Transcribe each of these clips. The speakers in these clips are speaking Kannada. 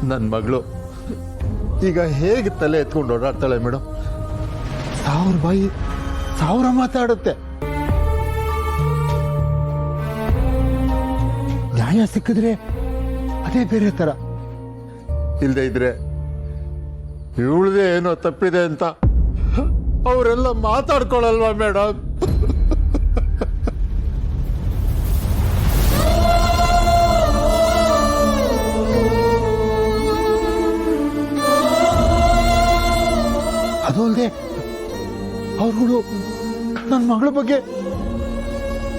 ನನ್ನ ಮಗಳು ಈಗ ಹೇಗೆ ತಲೆ ಎತ್ಕೊಂಡು ಓಡಾಡ್ತಾಳೆ ಮೇಡಮ್? 1000 ಬಾಯಿ 1000 ಮಾತಾಡುತ್ತೆ. ನ್ಯಾಯ ಸಿಕ್ಕಿದ್ರೆ ಅದೇ ಬೇರೆ ತರ, ಇಲ್ಲದೆ ಇದ್ರೆ ಇವಳದೇ ಏನೋ ತಪ್ಪಿದೆ ಅಂತ ಅವರೆಲ್ಲ ಮಾತಾಡ್ಕೊಳಲ್ವಾ ಮೇಡಮ್? ಅದು ಅಲ್ಲದೆ ಅವ್ರುಗಳು ನನ್ನ ಮಗಳ ಬಗ್ಗೆ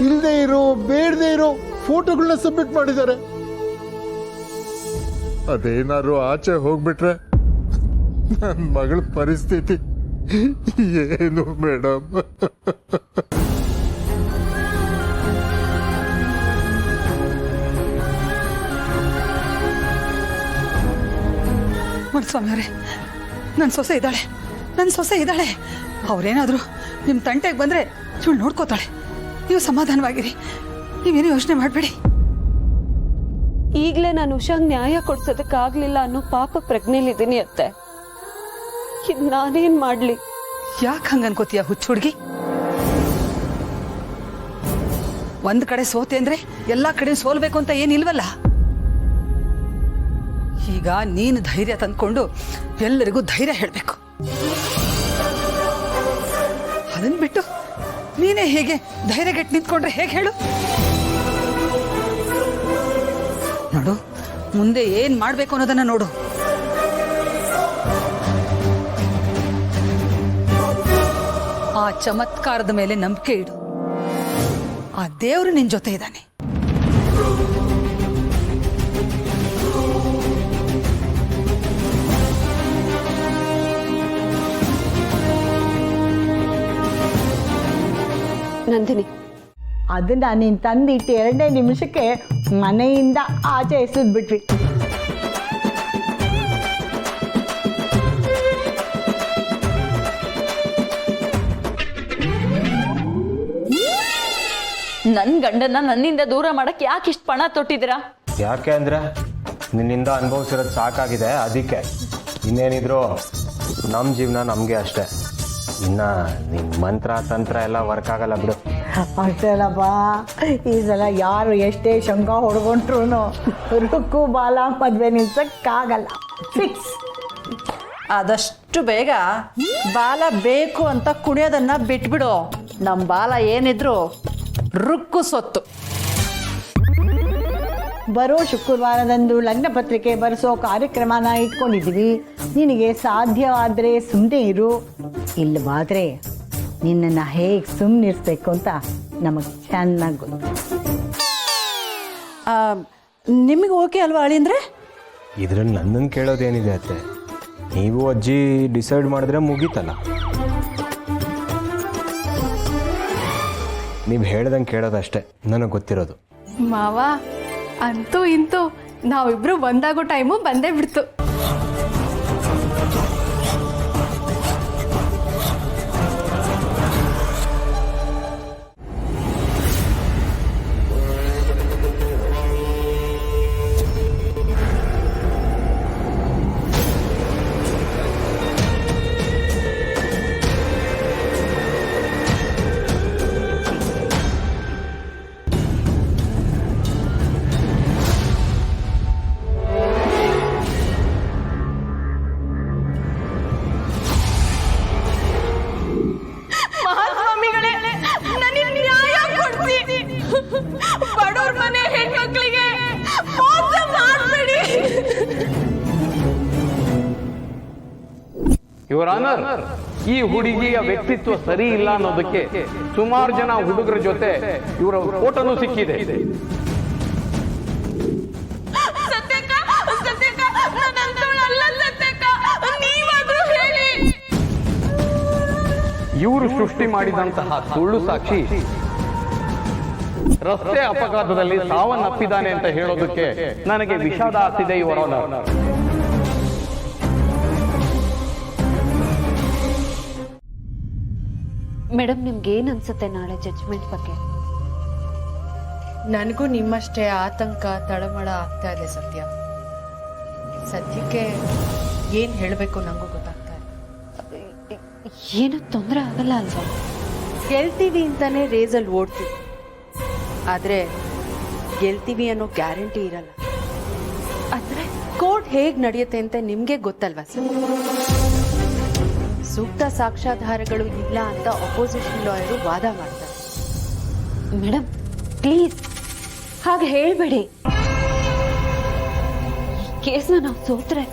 ಇಲ್ಲದೆ ಇರೋ ಬೇಡದೆ ಇರೋ ಫೋಟೋಗಳನ್ನ ಸಬ್ಮಿಟ್ ಮಾಡಿದ್ದಾರೆ. ಅದೇನಾದ್ರು ಆಚೆ ಹೋಗ್ಬಿಟ್ರೆ ನನ್ನ ಮಗಳ ಪರಿಸ್ಥಿತಿ ಏನು ಮೇಡಮ್? ಮುನ್ಸ್ವಾಮಿ ಅವರೇ, ನನ್ನ ಸೊಸೆ ಇದ್ದಾಳೆ. ಅವ್ರೇನಾದ್ರು ನಿಮ್ಮ ತಂಟೆಗೆ ಬಂದ್ರೆ ಸುಳ್ಳು ನೋಡ್ಕೋತಾಳೆ. ನೀವು ಸಮಾಧಾನವಾಗಿರಿ, ನೀವೇನು ಯೋಚನೆ ಮಾಡಬೇಡಿ. ಈಗಲೇ ನಾನು ಉಷಾಂಗ್ ನ್ಯಾಯ ಕೊಡ್ಸೋದಕ್ಕಾಗ್ಲಿಲ್ಲ ಅನ್ನೋ ಪಾಪ ಪ್ರಜ್ಞೆಲಿದ್ದೀನಿ ಅತ್ತೆ. ಇದ್ ನಾನೇನ್ ಮಾಡ್ಲಿ? ಯಾಕೆ ಹಂಗ ಅನ್ಕೋತೀಯ ಹುಚ್ಚು ಹುಡುಗಿ? ಒಂದ್ ಕಡೆ ಸೋತೆ ಅಂದ್ರೆ ಎಲ್ಲಾ ಕಡೆ ಸೋಲ್ಬೇಕು ಅಂತ ಏನಿಲ್ವಲ್ಲ. ಈಗ ನೀನು ಧೈರ್ಯ ತಂದ್ಕೊಂಡು ಎಲ್ಲರಿಗೂ ಧೈರ್ಯ ಹೇಳ್ಬೇಕು. ಅದನ್ ಬಿಟ್ಟು ನೀನೇ ಹೇಗೆ ಧೈರ್ಯಗೆಟ್ಟು ನಿಂತ್ಕೊಂಡ್ರೆ ಹೇಗೆ ಹೇಳು? ನೋಡು, ಮುಂದೆ ಏನ್ ಮಾಡ್ಬೇಕು ಅನ್ನೋದನ್ನ ನೋಡು. ಆ ಚಮತ್ಕಾರದ ಮೇಲೆ ನಂಬಿಕೆ ಇಡು. ಆ ದೇವರು ನಿನ್ ಜೊತೆ ಇದ್ದಾನೆ. ನಂದಿನಿ, ಅದನ್ನ ನೀನ್ ತಂದಿಟ್ಟು 2 ನಿಮಿಷಕ್ಕೆ ಮನೆಯಿಂದ ಆಚೆ ಎಸೆದ್ಬಿಟ್ವಿ. ನನ್ ಗಂಡನ ನನ್ನಿಂದ ದೂರ ಮಾಡಕ್ ಯಾಕೆ ಇಷ್ಟು ಪಣ ತೊಟ್ಟಿದ್ದೀರಾ? ಯಾಕೆ ಅಂದ್ರೆ ನಿನ್ನಿಂದ ಅನುಭವಿಸಿರೋದು ಸಾಕಾಗಿದೆ, ಅದಕ್ಕೆ. ಇನ್ನೇನಿದ್ರು ನಮ್ಮ ಜೀವನ ನಮಗೆ ಅಷ್ಟೇ. ಇನ್ನ ನಿನ್ನ ಮಂತ್ರ ತಂತ್ರ ಎಲ್ಲ ವರ್ಕ್ ಆಗಲ್ಲ ಬಿಡು. ಅಷ್ಟೇ ಅಲ್ಲಪ್ಪ, ಈ ಸಲ ಯಾರು ಎಷ್ಟೇ ಶಂಕ ಹೊಡ್ಕೊಂಡ್ರು ರುಕ್ಕು ಬಾಲ ಮದ್ವೆ ನಿಲ್ಸಕ್ಕಾಗಲ್ಲ. ಫಿಕ್ಸ್. ಆದಷ್ಟು ಬೇಗ ಬಾಲ ಬೇಕು ಅಂತ ಕುಣಿಯೋದನ್ನ ಬಿಟ್ಬಿಡು. ನಮ್ಮ ಬಾಲ ಏನಿದ್ರು ರುಕ್ಕು ಸೊತ್ತು. ಬರೋ ಶುಕ್ರವಾರದಂದು ಲಗ್ನ ಪತ್ರಿಕೆ ಬರೆಸೋ ಕಾರ್ಯಕ್ರಮನ ಇಟ್ಕೊಂಡಿದ್ವಿ. ನಿನಗೆ ಸಾಧ್ಯವಾದರೆ ಸುಮ್ಮನೆ ಇರು, ಇಲ್ಲವಾದ್ರೆ ನಿನ್ನನ್ನು ಹೇಗೆ ಸುಮ್ಮನಿರ್ಸ್ಬೇಕು ಅಂತ ನಮಗೆ ಚೆನ್ನಾಗಿ ಗೊತ್ತು. ನಿಮಗೆ ಓಕೆ ಅಲ್ವಾ ಅಳಿಂದ್ರೆ? ಇದ್ರಲ್ಲಿ ನನ್ನನ್ನು ಕೇಳೋದೇನಿದೆ ಅತ್ತೆ? ನೀವು ಅಜ್ಜಿ ಡಿಸೈಡ್ ಮಾಡಿದ್ರೆ ಮುಗೀತಲ್ಲ. ನೀವು ಹೇಳ್ದಂಗೆ ಕೇಳೋದಷ್ಟೇ ನನಗೆ ಗೊತ್ತಿರೋದು. ಮಾವ, ಅಂತೂ ಇಂತೂ ನಾವಿಬ್ರು ಒಂದಾಗೋ ಟೈಮು ಬಂದೇ ಬಿಡ್ತು. ಬಡವ್ರ ಮನೆ ಹೆಣ್ಮಕ್ಳಿಗೆ ಮೋಸ ಮಾಡಬೇಡಿ. ಯುವರ್ ಆನರ್, ಈ ಹುಡುಗಿಯ ವ್ಯಕ್ತಿತ್ವ ಸರಿ ಇಲ್ಲ ಅನ್ನೋದಕ್ಕೆ ಸುಮಾರು ಜನ ಹುಡುಗರ ಜೊತೆ ಇವರ ಫೋಟೋನು ಸಿಕ್ಕಿದೆ. ಇವರು ಸೃಷ್ಟಿ ಮಾಡಿದಂತಹ ಸುಳ್ಳು ಸಾಕ್ಷಿ ರಸ್ತೆ ಅಪಘಾತದಲ್ಲಿ ಸಾವನ್ನಪ್ಪಿದ್ದಾನೆ ಅಂತ ಹೇಳೋದಕ್ಕೆ ನನಗೆ ವಿಷಾದ ಆಗ್ತಿದೆ ಯುವರ್ ಆನರ್. ಮೇಡಮ್, ನಿಮ್ಗೆ ಏನ್ ಅನ್ಸುತ್ತೆ ನಾಳೆ ಜಡ್ಜ್ಮೆಂಟ್ ಬಗ್ಗೆ? ನನಗೂ ನಿಮ್ಮಷ್ಟೇ ಆತಂಕ ತಳಮಳ ಆಗ್ತಾ ಇದೆ ಸತ್ಯ. ಸದ್ಯಕ್ಕೆ ಏನು ಹೇಳಬೇಕು ನನಗೂ ಗೊತ್ತಾಗ್ತಾ ಇಲ್ಲ. ಏನು ತೊಂದರೆ ಆಗಲ್ಲ ಅಲ್ವಾ? ಗೆಲ್ತೀವಿ ಅಂತಾನೆ ರೇಸಲ್ಲಿ ಓಡ್ತೀವಿ, ಆದರೆ ಗೆಲ್ತೀವಿ ಅನ್ನೋ ಗ್ಯಾರಂಟಿ ಇರಲ್ಲ. ಅಂದ್ರೆ ಕೋರ್ಟ್ ಹೇಗೆ ನಡೆಯುತ್ತೆ ಅಂತ ನಿಮಗೆ ಗೊತ್ತಲ್ವಾ ಸರ್? ಸೂಕ್ತ ಸಾಕ್ಷ್ಯಾಧಾರಗಳು ಇಲ್ಲ ಅಂತ ಅಪೋಸಿಷನ್ ಲಾಯರು ವಾದ ಮಾಡ್ತಾರೆ. ಮೇಡಮ್ ಪ್ಲೀಸ್ ಹಾಗೆ ಹೇಳ್ಬೇಡಿ. ಈ ಕೇಸ್ನ ನಾವು ಸೋತ್ರೆ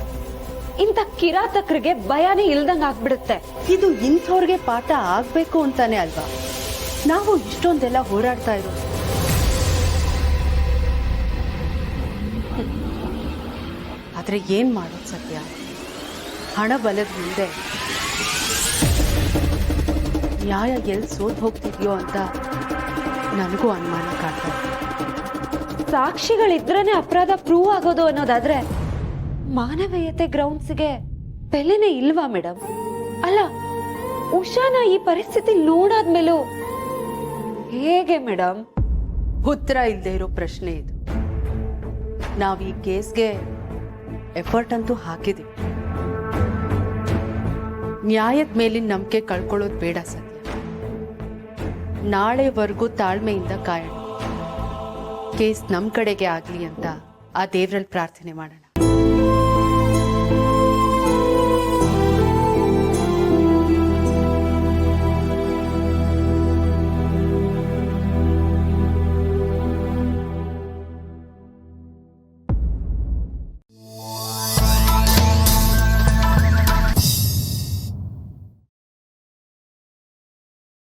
ಇಂಥ ಕಿರಾತಕರಿಗೆ ಭಯನೇ ಇಲ್ದಂಗೆ ಆಗ್ಬಿಡುತ್ತೆ. ಇದು ಇಂಥವ್ರಿಗೆ ಪಾಠ ಆಗ್ಬೇಕು ಅಂತಾನೆ ಅಲ್ವಾ ನಾವು ಇಷ್ಟೊಂದೆಲ್ಲ ಹೋರಾಡ್ತಾ ಇರೋದು. ಆದ್ರೆ ಏನ್ ಮಾಡೋದು ಸತ್ಯ, ಹಣ ಬಲದ ಮುಂದೆ ನ್ಯಾಯ ಎಲ್ಲಿ ಸೋತ್ ಹೋಗ್ತಿದ್ಯೋ ಅಂತ ನನಗೂ ಅನುಮಾನ ಕಾಡ್ತಾ ಇದೆ. ಸಾಕ್ಷಿಗಳಿದ್ರೇನೆ ಅಪರಾಧ ಪ್ರೂವ್ ಆಗೋದು ಅನ್ನೋದಾದ್ರೆ ಮಾನವೀಯತೆ ಗ್ರೌಂಡ್ಸ್ಗೆ ಬೆಲೆನೇ ಇಲ್ವಾ ಮೇಡಮ್? ಅಲ್ಲ, ಉಷಾನ ಈ ಪರಿಸ್ಥಿತಿ ನೋಡಾದ್ಮೇಲೂ ಹೇಗೆ ಮೇಡಮ್? ಉತ್ತರ ಇಲ್ಲದೆ ಇರೋ ಪ್ರಶ್ನೆ ಇದು. ನಾವು ಈ ಕೇಸ್ಗೆ ಎಫರ್ಟ್ ಅಂತೂ ಹಾಕಿದೀವಿ. ನ್ಯಾಯದ ಮೇಲಿನ ನಂಬಿಕೆ ಕಳ್ಕೊಳ್ಳೋದು ಬೇಡ ಸದ್ಯ. ನಾಳೆವರೆಗೂ ತಾಳ್ಮೆಯಿಂದ ಕಾಯೋಣ. ಕೇಸ್ ನಮ್ಮ ಕಡೆಗೆ ಆಗ್ಲಿ ಅಂತ ಆ ದೇವ್ರಲ್ಲಿ ಪ್ರಾರ್ಥನೆ ಮಾಡೋಣ.